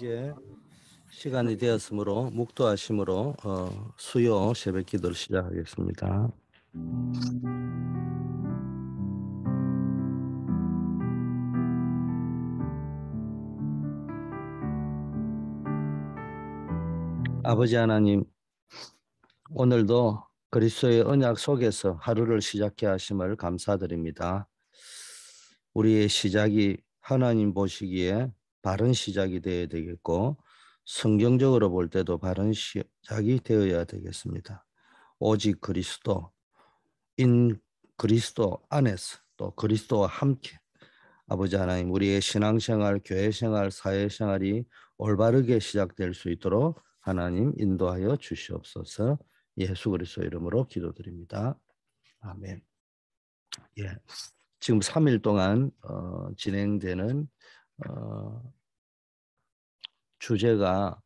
이제 시간이 되었으므로 묵도하심으로 수요 새벽 기도를 시작하겠습니다. 아버지 하나님, 오늘도 그리스도의 언약 속에서 하루를 시작해 하심을 감사드립니다. 우리의 시작이 하나님 보시기에 바른 시작이 되어야 되겠고, 성경적으로 볼 때도 바른 시작이 되어야 되겠습니다. 오직 그리스도 안에서 또 그리스도와 함께 아버지 하나님, 우리의 신앙생활, 교회생활, 사회생활이 올바르게 시작될 수 있도록 하나님 인도하여 주시옵소서. 예수 그리스도 이름으로 기도드립니다. 아멘. 예, 지금 3일 동안 진행되는 주제가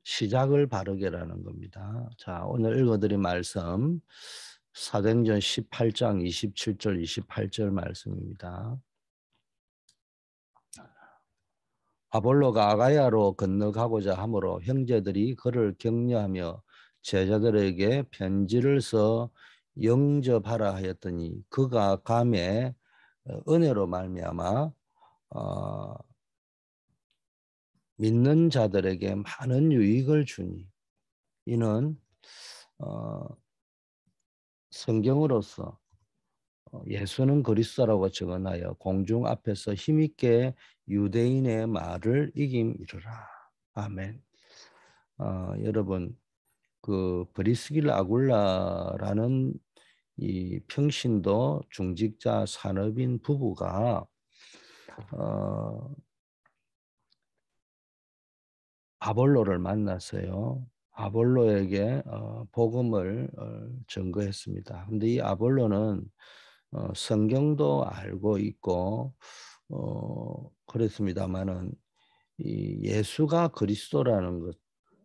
시작을 바르게라는 겁니다. 자, 오늘 읽어드린 말씀 사도행전 18장 27절 28절 말씀입니다. 아볼로가 아가야로 건너가고자 하므로 형제들이 그를 격려하며 제자들에게 편지를 써 영접하라 하였더니 그가 감에 은혜로 말미암아 믿는 자들에게 많은 유익을 주니 이는 성경으로서 예수는 그리스도라고 증언하여 공중 앞에서 힘있게 유대인의 말을 이김이르라. 아멘. 여러분, 그 브리스길라 아굴라라는 이 평신도 중직자 산업인 부부가 아볼로를 만났어요. 아볼로에게 복음을 전거했습니다. 근데 이 아볼로는 성경도 알고 있고 그렇습니다만은 이 예수가 그리스도라는 것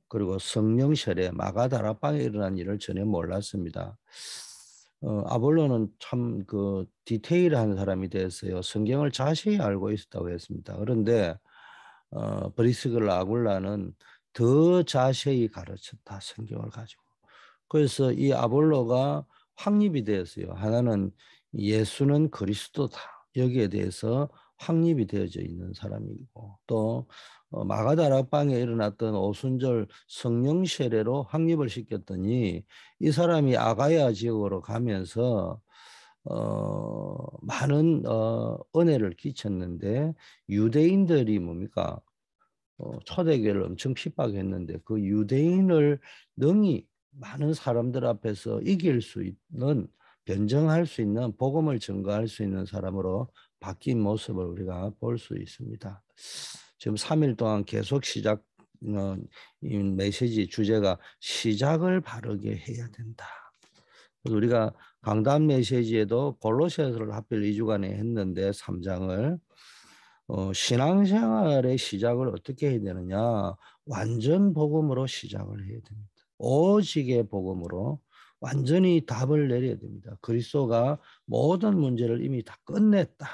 그리고 성령 세례 마가다락방에 일어난 일을 전혀 몰랐습니다. 아볼로는 참 그 디테일한 사람이 됐어요. 성경을 자세히 알고 있었다고 했습니다. 그런데 브리스길라 아굴라는 더 자세히 가르쳤다, 성경을 가지고. 그래서 이 아볼로가 확립이 되었어요. 하나는 예수는 그리스도다. 여기에 대해서 확립이 되어져 있는 사람이고 또 마가다락방에 일어났던 오순절 성령 세례로 확립을 시켰더니 이 사람이 아가야 지역으로 가면서 많은 은혜를 끼쳤는데 유대인들이 뭡니까? 초대교회를 엄청 핍박했는데 그 유대인을 능히 많은 사람들 앞에서 이길 수 있는 변정할 수 있는 복음을 증거할 수 있는 사람으로 바뀐 모습을 우리가 볼 수 있습니다. 지금 3일 동안 계속 이 메시지 주제가 시작을 바르게 해야 된다. 그래서 우리가 강단 메시지에도 골로새서를 하필 2주간에 했는데 3장을 신앙생활의 시작을 어떻게 해야 되느냐? 완전 복음으로 시작을 해야 됩니다. 오직의 복음으로 완전히 답을 내려야 됩니다. 그리스도가 모든 문제를 이미 다 끝냈다.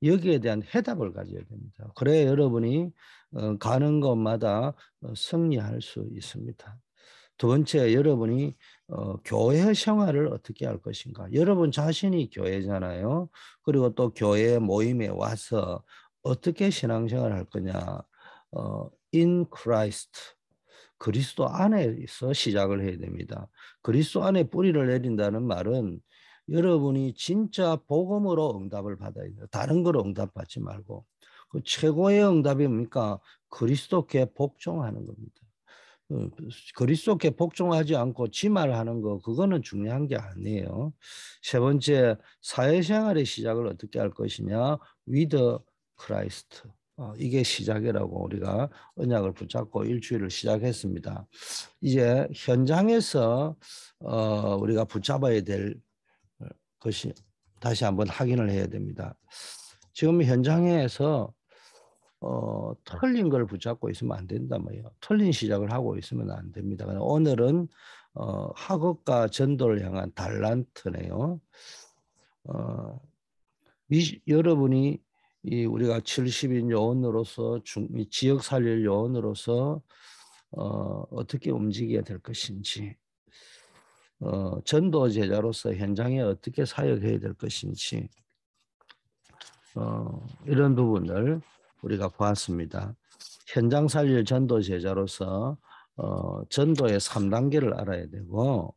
여기에 대한 해답을 가져야 됩니다. 그래야 여러분이 가는 곳마다 승리할 수 있습니다. 두 번째, 여러분이 교회 생활을 어떻게 할 것인가? 여러분 자신이 교회잖아요. 그리고 또 교회 모임에 와서 어떻게 신앙생활을 할 거냐? in Christ, 그리스도 안에서 시작을 해야 됩니다. 그리스도 안에 뿌리를 내린다는 말은 여러분이 진짜 복음으로 응답을 받아야 돼요. 다른 거로 응답받지 말고. 그 최고의 응답이 뭡니까? 그리스도께 복종하는 겁니다. 그리스도께 복종하지 않고 지 말하는 거 그거는 중요한 게 아니에요. 세 번째, 사회생활의 시작을 어떻게 할 것이냐? with Christ. 이게 시작이라고 우리가 언약을 붙잡고 일주일을 시작했습니다. 이제 현장에서 우리가 붙잡아야 될 것이 다시 한번 확인을 해야 됩니다. 지금 현장에서 틀린 걸 붙잡고 있으면 안 된단 말이에요. 틀린 시작을 하고 있으면 안 됩니다. 오늘은 학업과 전도를 향한 달란트네요. 여러분이 이 우리가 70인 요원으로서 이 지역 살릴 요원으로서 어떻게 움직여야 될 것인지, 전도 제자로서 현장에 어떻게 사역해야 될 것인지, 이런 부분을 우리가 보았습니다. 현장 살릴 전도 제자로서 전도의 3단계를 알아야 되고,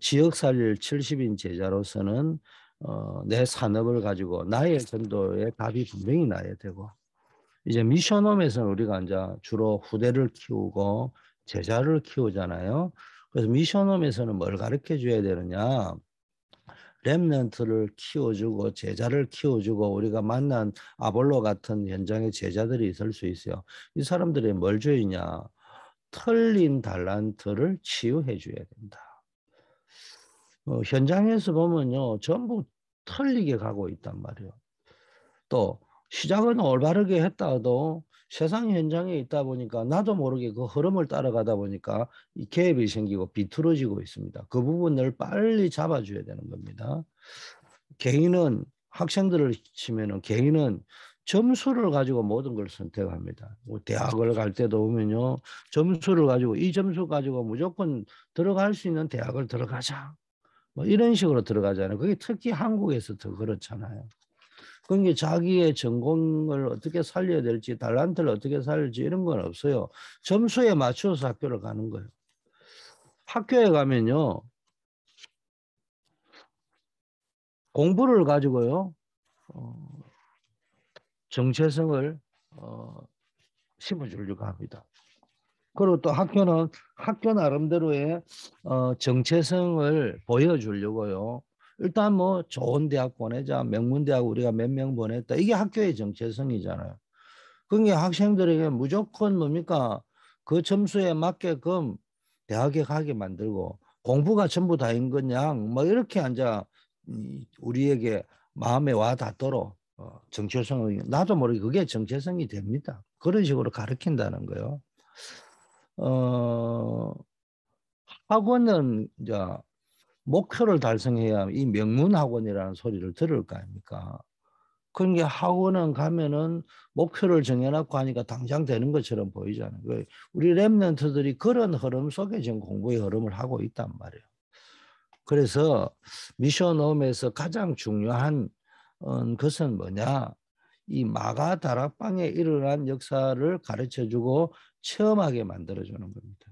지역 살릴 70인 제자로서는 내 산업을 가지고 나의 전도에 답이 분명히 나야 되고, 이제 미션홈에서는 우리가 이제 주로 후대를 키우고 제자를 키우잖아요. 그래서 미션홈에서는 뭘 가르쳐 줘야 되느냐? 렘넌트를 키워주고 제자를 키워주고, 우리가 만난 아볼로 같은 현장의 제자들이 있을 수 있어요. 이 사람들이 뭘 줘야냐? 털린 달란트를 치유해 줘야 된다. 현장에서 보면요, 전부 털리게 가고 있단 말이에요. 또 시작은 올바르게 했다도 세상 현장에 있다 보니까 나도 모르게 그 흐름을 따라가다 보니까 이 갭이 생기고 비틀어지고 있습니다. 그 부분을 빨리 잡아줘야 되는 겁니다. 개인은, 학생들을 치면은 개인은 점수를 가지고 모든 걸 선택합니다. 뭐 대학을 갈 때도 보면요, 점수를 가지고 이 점수 가지고 무조건 들어갈 수 있는 대학을 들어가자, 뭐 이런 식으로 들어가잖아요. 그게 특히 한국에서 더 그렇잖아요. 그러니까 자기의 전공을 어떻게 살려야 될지, 달란트를 어떻게 살릴지 이런 건 없어요. 점수에 맞춰서 학교를 가는 거예요. 학교에 가면요, 공부를 가지고요, 어, 정체성을 심어주려고 합니다. 그리고 또 학교는 학교 나름대로의 정체성을 보여주려고요. 일단 뭐 좋은 대학 보내자, 명문대학 우리가 몇 명 보냈다, 이게 학교의 정체성이잖아요. 그러니까 학생들에게 무조건 뭡니까? 그 점수에 맞게끔 대학에 가게 만들고, 공부가 전부 다인 거냐, 뭐 이렇게 앉아 우리에게 마음에 와 닿도록 정체성을, 나도 모르게 그게 정체성이 됩니다. 그런 식으로 가르친다는 거요. 어, 학원은 이제 목표를 달성해야 이 명문 학원이라는 소리를 들을 거 아닙니까? 그러니까 학원은 가면은 목표를 정해놓고 하니까 당장 되는 것처럼 보이잖아요. 우리 랩런트들이 그런 흐름 속에 지금 공부의 흐름을 하고 있단 말이에요. 그래서 미션홈에서 가장 중요한 것은 뭐냐? 이 마가 다락방에 일어난 역사를 가르쳐주고 체험하게 만들어주는 겁니다.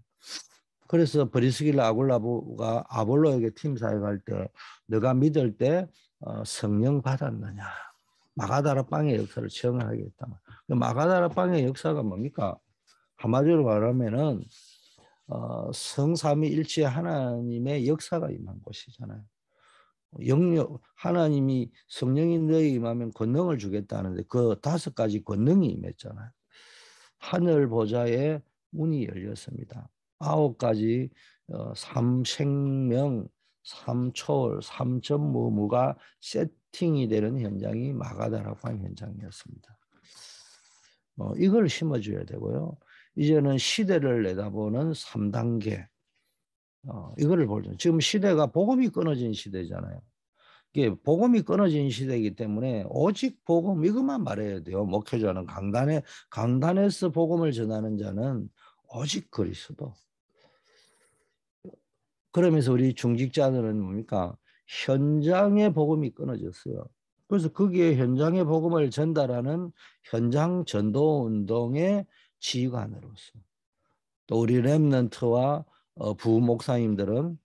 그래서 브리스길라 아굴라부가 아볼로에게 팀 사역할 때, 너가 믿을 때 성령 받았느냐? 마가다락방의 역사를 체험하겠다. 마가다락방의 역사가 뭡니까? 한마디로 말하면은 성삼위일체 하나님의 역사가 임한 곳이잖아요. 영역, 하나님이 성령이 너희 임하면 권능을 주겠다는데 그 5가지 권능이 임했잖아요. 하늘 보좌에 문이 열렸습니다. 9가지 삼생명, 삼초월, 삼전무무가 세팅이 되는 현장이 마가다락방 현장이었습니다. 이걸 심어줘야 되고요. 이제는 시대를 내다보는 3단계. 이거를 보죠. 지금 시대가 복음이 끊어진 시대잖아요. 이게 복음이 끊어진 시대이기 때문에 오직 복음 이것만 말해야 돼요. 목회자는 강단에서 복음을 전하는 자는 오직 그리스도. 그러면서 우리 중직자들은 뭡니까? 현장의 복음이 끊어졌어요. 그래서 거기에 현장의 복음을 전달하는 현장 전도 운동의 지휘관으로서, 또 우리 렘넌트와 부목사님들은,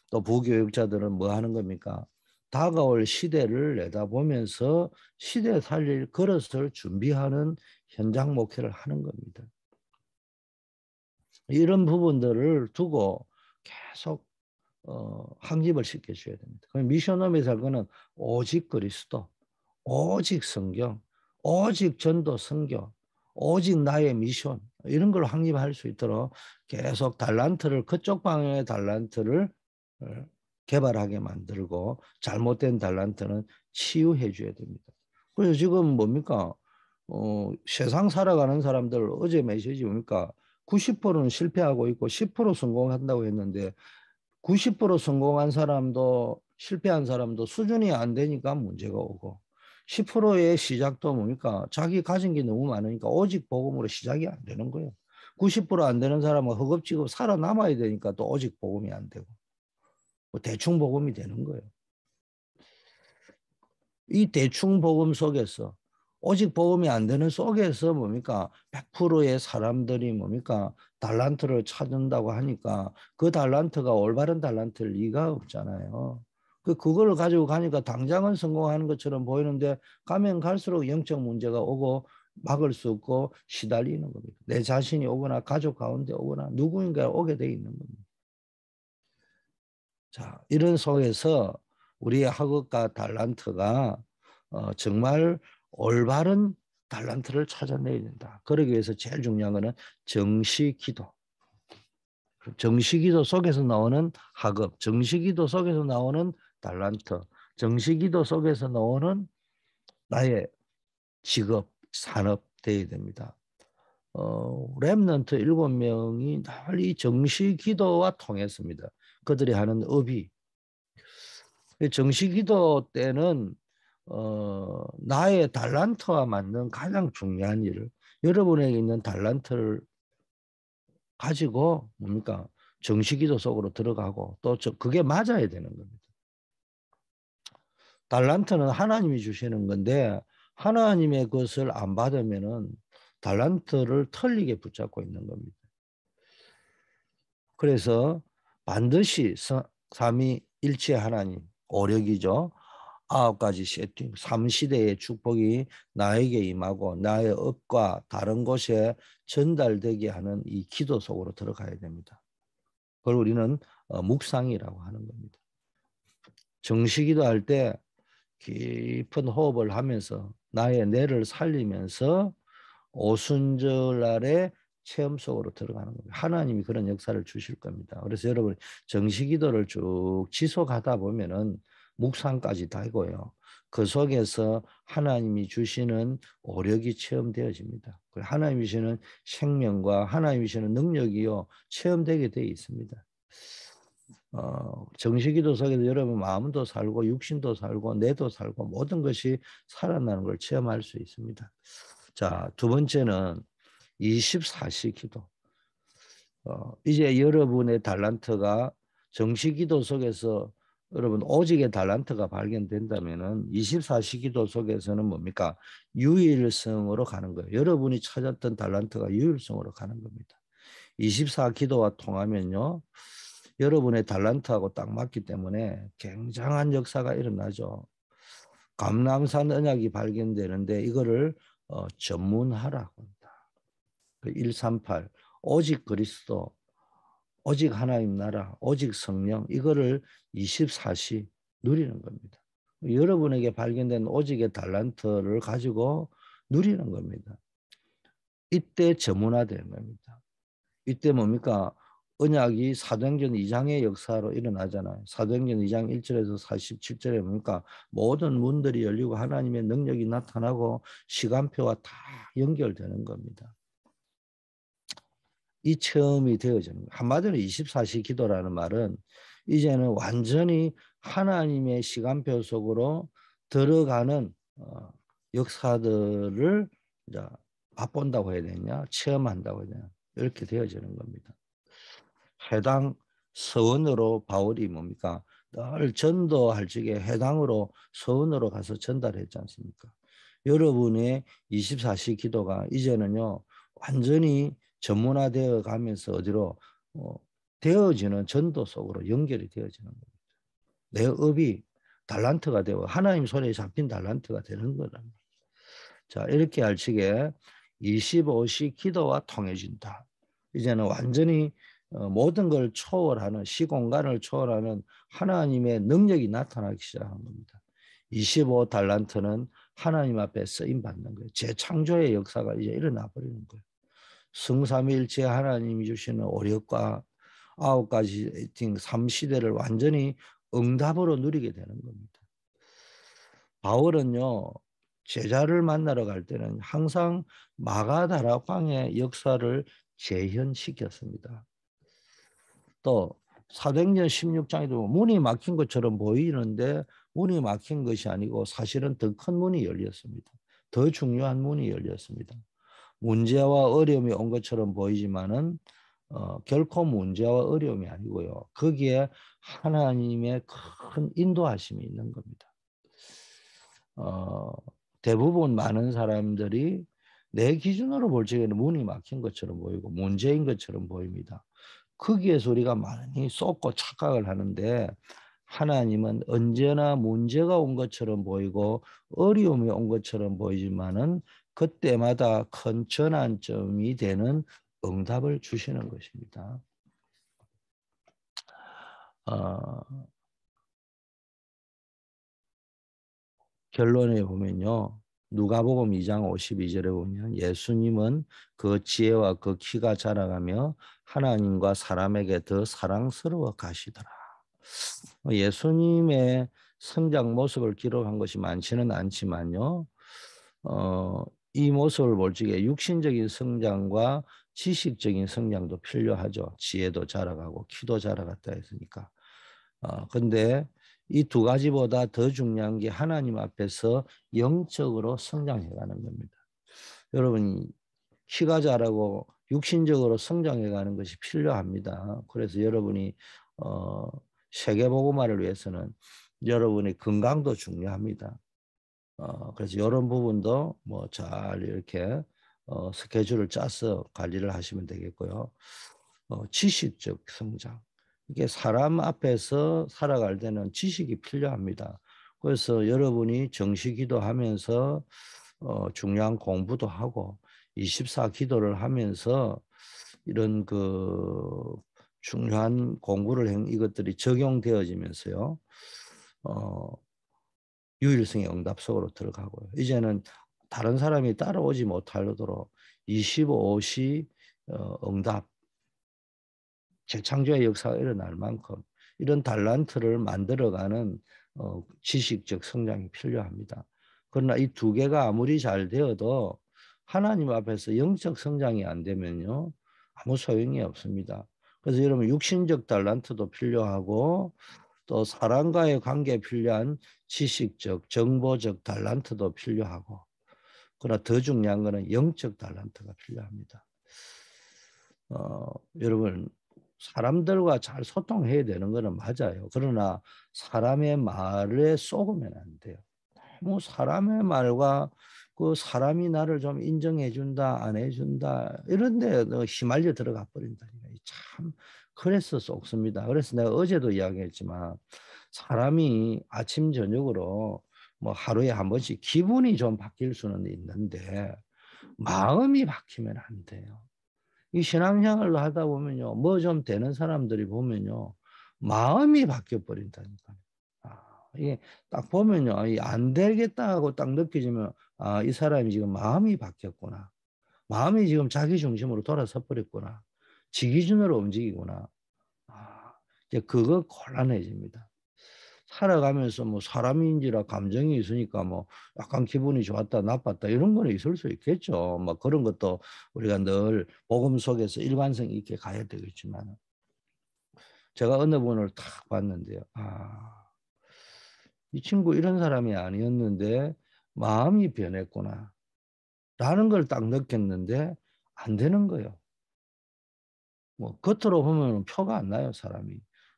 또 부교육자들은 뭐 하는 겁니까? 다가올 시대를 내다보면서 시대 살릴 그릇을 준비하는 현장 목회를 하는 겁니다. 이런 부분들을 두고 계속 확립을 시켜줘야 됩니다. 그럼 미션홈에서 할 거는 오직 그리스도, 오직 성경, 오직 전도 선교, 오직 나의 미션, 이런 걸 확립할 수 있도록 계속 달란트를, 그쪽 방향의 달란트를 개발하게 만들고, 잘못된 달란트는 치유해 줘야 됩니다. 그래서 지금 뭡니까? 세상 살아가는 사람들, 어제 메시지 뭡니까? 90%는 실패하고 있고 10% 성공한다고 했는데, 90% 성공한 사람도 실패한 사람도 수준이 안 되니까 문제가 오고, 10%의 시작도 뭡니까? 자기 가진 게 너무 많으니까 오직 복음으로 시작이 안 되는 거예요. 90%안 되는 사람은 허겁지겁 살아남아야 되니까 또 오직 복음이 안 되고 뭐 대충 복음이 되는 거예요. 이 대충 복음 속에서 오직 복음이 안 되는 속에서 뭡니까? 100%의 사람들이 뭡니까? 달란트를 찾는다고 하니까 그 달란트가 올바른 달란트일 리가 없잖아요. 그걸 가지고 가니까 당장은 성공하는 것처럼 보이는데 가면 갈수록 영적 문제가 오고 막을 수 없고 시달리는 겁니다. 내 자신이 오거나 가족 가운데 오거나 누구인가 오게 돼 있는 겁니다. 자, 이런 속에서 우리의 학업과 달란트가 정말 올바른 달란트를 찾아내야 된다. 그러기 위해서 제일 중요한 것은 정시기도. 정시기도 속에서 나오는 학업, 정시기도 속에서 나오는 달란트, 정시기도 속에서 나오는 나의 직업, 산업 되어야 됩니다. 렘넌트 7명이 늘 이 정시기도와 통했습니다. 그들이 하는 업이 정시기도 때는 나의 달란트와 맞는 가장 중요한 일을 여러분에게 있는 달란트를 가지고 뭡니까 정시기도 속으로 들어가고 또 그게 맞아야 되는 겁니다. 달란트는 하나님이 주시는 건데 하나님의 것을 안 받으면은 달란트를 털리게 붙잡고 있는 겁니다. 그래서 반드시 삼위일체 하나님 오력이죠. 9가지 세팅, 3시대의 축복이 나에게 임하고 나의 업과 다른 곳에 전달되게 하는 이 기도 속으로 들어가야 됩니다. 그걸 우리는 묵상이라고 하는 겁니다. 정시기도 할 때 깊은 호흡을 하면서 나의 뇌를 살리면서 오순절날의 체험 속으로 들어가는 겁니다. 하나님이 그런 역사를 주실 겁니다. 그래서 여러분 정시기도를 쭉 지속하다 보면은 묵상까지 되고요. 그 속에서 하나님이 주시는 오력이 체험되어집니다. 하나님이 주시는 생명과 하나님이 주시는 능력이요 체험되게 되어 있습니다. 정시기도 속에서 여러분 마음도 살고 육신도 살고 뇌도 살고 모든 것이 살아나는 걸 체험할 수 있습니다. 자, 두 번째는 24시 기도. 이제 여러분의 달란트가 정시기도 속에서 여러분 오직의 달란트가 발견된다면은 24시 기도 속에서는 뭡니까? 유일성으로 가는 거예요. 여러분이 찾았던 달란트가 유일성으로 가는 겁니다. 24 기도와 통하면요. 여러분의 달란트하고 딱 맞기 때문에 굉장한 역사가 일어나죠. 감람산 언약이 발견되는데 이거를 전문하라고 합니다. 138 오직 그리스도, 오직 하나님 나라, 오직 성령 이거를 24시 누리는 겁니다. 여러분에게 발견된 오직의 달란트를 가지고 누리는 겁니다. 이때 전문화되는 겁니다. 이때 뭡니까? 언약이 사도행전 2장의 역사로 일어나잖아요. 사도행전 2장 1절에서 47절에 뭡니까? 모든 문들이 열리고 하나님의 능력이 나타나고 시간표와 다 연결되는 겁니다. 이 체험이 되어지는 거예요. 한마디로 24시 기도라는 말은 이제는 완전히 하나님의 시간표 속으로 들어가는 역사들을 이제 맛본다고 해야 되냐, 체험한다고 해야 되냐, 이렇게 되어지는 겁니다. 해당 서원으로 바울이 뭡니까? 늘 전도할 적에 해당으로 서원으로 가서 전달했지 않습니까? 여러분의 24시 기도가 이제는요 완전히 전문화되어 가면서 어디로 되어지는 전도 속으로 연결이 되어지는 겁니다. 내 업이 달란트가 되고 하나님 손에 잡힌 달란트가 되는 거랍니다. 자, 이렇게 할 적에 25시 기도와 통해진다. 이제는 완전히 모든 걸 초월하는 시공간을 초월하는 하나님의 능력이 나타나기 시작한 겁니다. 25달란트는 하나님 앞에 쓰임 받는 거예요. 재창조의 역사가 이제 일어나 버리는 거예요. 성삼위일체 하나님이 주시는 오력과 9가지 3시대를 완전히 응답으로 누리게 되는 겁니다. 바울은요. 제자를 만나러 갈 때는 항상 마가다락방의 역사를 재현시켰습니다. 또 사도행전 16장에도 문이 막힌 것처럼 보이는데 문이 막힌 것이 아니고 사실은 더 큰 문이 열렸습니다. 더 중요한 문이 열렸습니다. 문제와 어려움이 온 것처럼 보이지만은 결코 문제와 어려움이 아니고요. 거기에 하나님의 큰 인도하심이 있는 겁니다. 대부분 많은 사람들이 내 기준으로 볼 적에는 문이 막힌 것처럼 보이고 문제인 것처럼 보입니다. 거기에서 우리가 많이 쏟고 착각을 하는데 하나님은 언제나 문제가 온 것처럼 보이고 어려움이 온 것처럼 보이지만은 그때마다 큰 전환점이 되는 응답을 주시는 것입니다. 결론에 보면요. 누가복음 2장 52절에 보면 예수님은 그 지혜와 그 키가 자라가며 하나님과 사람에게 더 사랑스러워 가시더라. 예수님의 성장 모습을 기록한 것이 많지는 않지만요. 이 모습을 볼 적에 육신적인 성장과 지식적인 성장도 필요하죠. 지혜도 자라가고 키도 자라갔다 했으니까. 근데 이 두 가지보다 더 중요한 게 하나님 앞에서 영적으로 성장해가는 겁니다. 여러분 키가 자라고 육신적으로 성장해가는 것이 필요합니다. 그래서 여러분이 세계복음화를 위해서는 여러분의 건강도 중요합니다. 그래서 이런 부분도 뭐 잘 이렇게 스케줄을 짜서 관리를 하시면 되겠고요. 지식적 성장. 이게 사람 앞에서 살아갈 때는 지식이 필요합니다. 그래서 여러분이 정시기도 하면서 중요한 공부도 하고 24 기도를 하면서 이런 그 중요한 공부를 이것들이 적용되어지면서요. 유일성의 응답 속으로 들어가고요. 이제는 다른 사람이 따라오지 못하도록 25시 응답 재창조의 역사가 일어날 만큼 이런 달란트를 만들어가는 지식적 성장이 필요합니다. 그러나 이 두 개가 아무리 잘 되어도 하나님 앞에서 영적 성장이 안 되면요 아무 소용이 없습니다. 그래서 여러분 육신적 달란트도 필요하고 또 사람과의 관계에 필요한 지식적, 정보적 달란트도 필요하고 그러나 더 중요한 것은 영적 달란트가 필요합니다. 여러분 사람들과 잘 소통해야 되는 것은 맞아요. 그러나 사람의 말에 속으면 안 돼요. 뭐 사람의 말과 그 사람이 나를 좀 인정해 준다 안 해준다 이런 데 휘말려 들어가 버린다니까 참 그래서 쏙습니다. 그래서 내가 어제도 이야기했지만 사람이 아침 저녁으로 뭐 하루에 한 번씩 기분이 좀 바뀔 수는 있는데 마음이 바뀌면 안 돼요. 이 신앙생활을 하다 보면요 뭐 좀 되는 사람들이 보면요 마음이 바뀌어 버린다니까요. 이게 딱 보면요, 안 되겠다 하고 딱 느껴지면, 이 사람이 지금 마음이 바뀌었구나. 마음이 지금 자기 중심으로 돌아서 버렸구나. 지 기준으로 움직이구나. 이제 그거 곤란해집니다. 살아가면서 뭐 사람인지라 감정이 있으니까 뭐 약간 기분이 좋았다, 나빴다 이런 거는 있을 수 있겠죠. 뭐 그런 것도 우리가 늘 복음 속에서 일관성 있게 가야 되겠지만 제가 어느 분을 탁 봤는데요. 이 친구 이런 사람이 아니었는데 마음이 변했구나. 라는 걸 딱 느꼈는데 안 되는 거예요. 뭐 겉으로 보면 표가 안 나요, 사람이.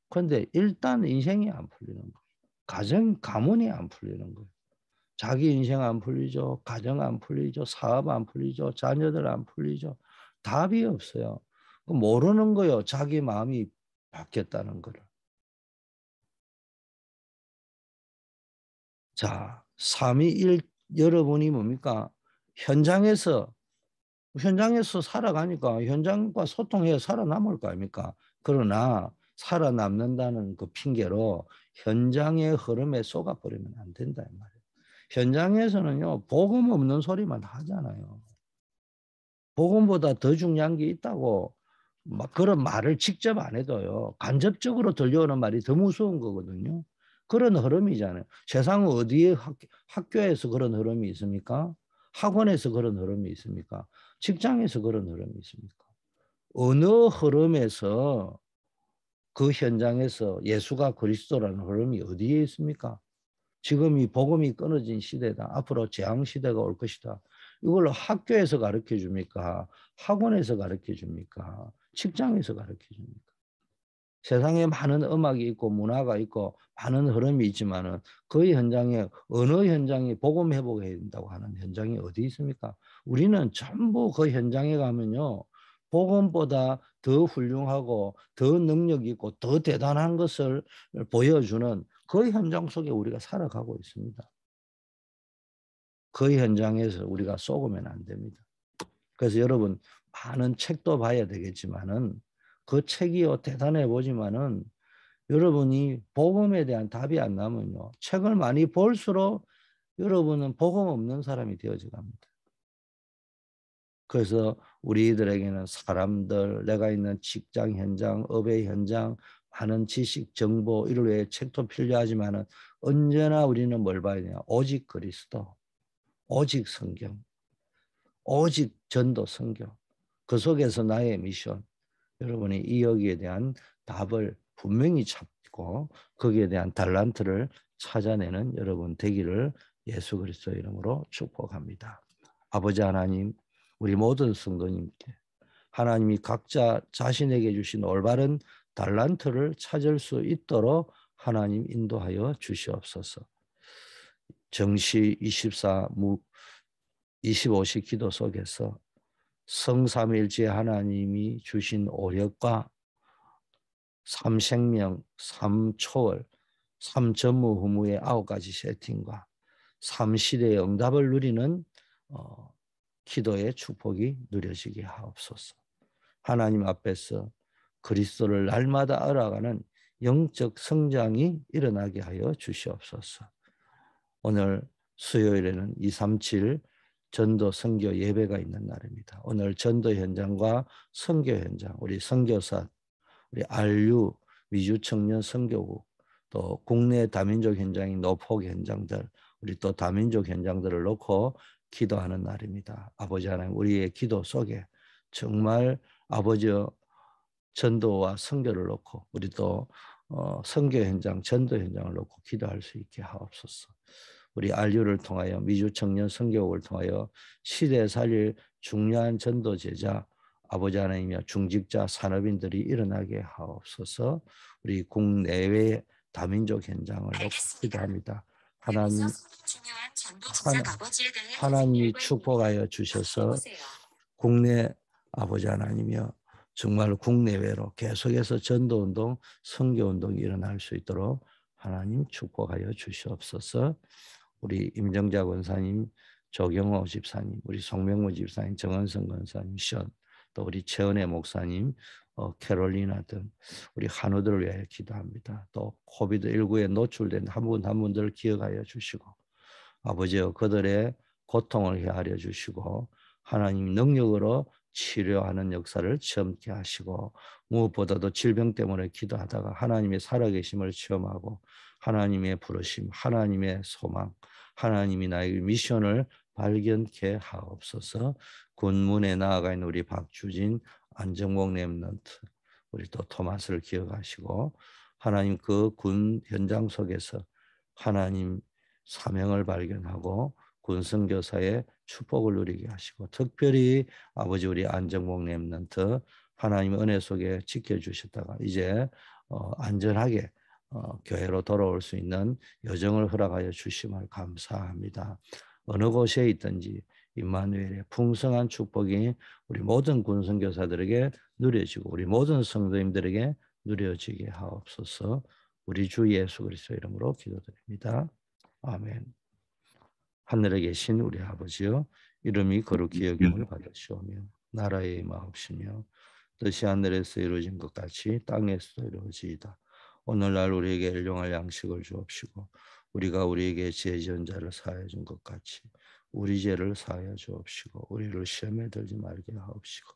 그런데 일단 인생이 안 풀리는 거예요. 가문이 안 풀리는 거예요. 자기 인생 안 풀리죠. 가정 안 풀리죠. 사업 안 풀리죠. 자녀들 안 풀리죠. 답이 없어요. 모르는 거예요. 자기 마음이 바뀌었다는 거를. 자, 삼위일 여러분이 뭡니까? 현장에서 살아가니까 현장과 소통해야 살아남을 거 아닙니까? 그러나 살아남는다는 그 핑계로 현장의 흐름에 속아버리면 안 된다 이 말이에요. 현장에서는요 복음 없는 소리만 하잖아요. 복음보다 더 중요한 게 있다고 막 그런 말을 직접 안 해도요 간접적으로 들려오는 말이 더 무서운 거거든요. 그런 흐름이잖아요. 세상 어디에 학교에서 그런 흐름이 있습니까? 학원에서 그런 흐름이 있습니까? 직장에서 그런 흐름이 있습니까? 어느 흐름에서 그 현장에서 예수가 그리스도라는 흐름이 어디에 있습니까? 지금 이 복음이 끊어진 시대다. 앞으로 재앙 시대가 올 것이다. 이걸 학교에서 가르쳐 줍니까? 학원에서 가르쳐 줍니까? 직장에서 가르쳐 줍니까? 세상에 많은 음악이 있고 문화가 있고 많은 흐름이 있지만은 그 현장에 어느 현장이 복음 회복해야 된다고 하는 현장이 어디 있습니까? 우리는 전부 그 현장에 가면요. 복음보다 더 훌륭하고 더 능력 있고 더 대단한 것을 보여주는 그 현장 속에 우리가 살아가고 있습니다. 그 현장에서 우리가 속으면 안 됩니다. 그래서 여러분 많은 책도 봐야 되겠지만은 그 책이 대단해 보지만은 여러분이 복음에 대한 답이 안 나면요. 책을 많이 볼수록 여러분은 복음 없는 사람이 되어져 갑니다. 그래서 우리들에게는 사람들, 내가 있는 직장 현장, 업의 현장, 많은 지식, 정보, 이를 위해 책도 필요하지만은 언제나 우리는 뭘 봐야 되냐? 오직 그리스도, 오직 성경, 오직 전도 성경. 그 속에서 나의 미션, 여러분이 이 여기에 대한 답을 분명히 찾고 거기에 대한 달란트를 찾아내는 여러분 되기를 예수 그리스도 이름으로 축복합니다. 아버지 하나님, 우리 모든 성도님께 하나님이 각자 자신에게 주신 올바른 달란트를 찾을 수 있도록 하나님 인도하여 주시옵소서. 정시 24, 25시 기도 속에서 성삼일체 하나님이 주신 오력과 삼생명, 삼초월, 삼전무후무의 9가지 세팅과 삼시대의 응답을 누리는 기도의 축복이 누려지게 하옵소서. 하나님 앞에서 그리스도를 날마다 알아가는 영적 성장이 일어나게 하여 주시옵소서. 오늘 수요일에는 237 전도 선교 예배가 있는 날입니다. 오늘 전도 현장과 선교 현장, 우리 선교사, 우리 RU 미주 청년 선교국, 또 국내 다민족 현장인 노폭 현장들, 우리 또 다민족 현장들을 놓고 기도하는 날입니다. 아버지 하나님, 우리의 기도 속에 정말 아버지 전도와 선교를 놓고 우리 또 선교 현장, 전도 현장을 놓고 기도할 수 있게 하옵소서. 우리 RU를 통하여 미주 청년 선교국을 통하여 시대에 살릴 중요한 전도 제자 아버지 하나님이여 중직자 산업인들이 일어나게 하옵소서. 우리 국내외 다민족 현장을 놓고 기도합니다. 하나님이 축복하여 주셔서 국내 아버지 하나님이여 정말 국내외로 계속해서 전도운동, 선교운동이 일어날 수 있도록 하나님 축복하여 주시옵소서. 우리 임정자 권사님, 조경호 집사님, 우리 송명모 집사님, 정은성 권사님, 션, 또 우리 최은혜 목사님, 캐롤리나 등 우리 한우들을 위하여 기도합니다. 또 코비드19에 노출된 한 분 한 분들을 기억하여 주시고 아버지여 그들의 고통을 헤아려 주시고 하나님 능력으로 치료하는 역사를 체험케 하시고 무엇보다도 질병 때문에 기도하다가 하나님의 살아계심을 체험하고 하나님의 부르심, 하나님의 소망, 하나님이 나에게 미션을 발견케 하옵소서. 군문에 나아가 있는 우리 박주진, 안정복 랩런트, 우리 또 토마스를 기억하시고 하나님 그 군 현장 속에서 하나님 사명을 발견하고 군선교사의 축복을 누리게 하시고 특별히 아버지 우리 안정복 랩런트 하나님의 은혜 속에 지켜주셨다가 이제 안전하게 교회로 돌아올 수 있는 여정을 허락하여 주심을 감사합니다. 어느 곳에 있든지 임마누엘의 풍성한 축복이 우리 모든 군선교사들에게 누려지고 우리 모든 성도님들에게 누려지게 하옵소서. 우리 주 예수 그리스도 이름으로 기도드립니다. 아멘. 하늘에 계신 우리 아버지여 이름이 거룩히 여김을 받으시오며 나라의 임하옵시며 뜻이 하늘에서 이루어진 것 같이 땅에서도 이루어지이다. 오늘날 우리에게 일용할 양식을 주옵시고 우리가 우리에게 죄 지은 자를 사하여 준 것 같이 우리 죄를 사하여 주옵시고 우리를 시험에 들지 말게 하옵시고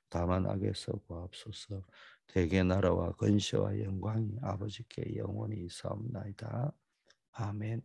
다만 악에서 구하옵소서. 대개 나라와 근시와 영광이 아버지께 영원히 있사옵나이다. 아멘.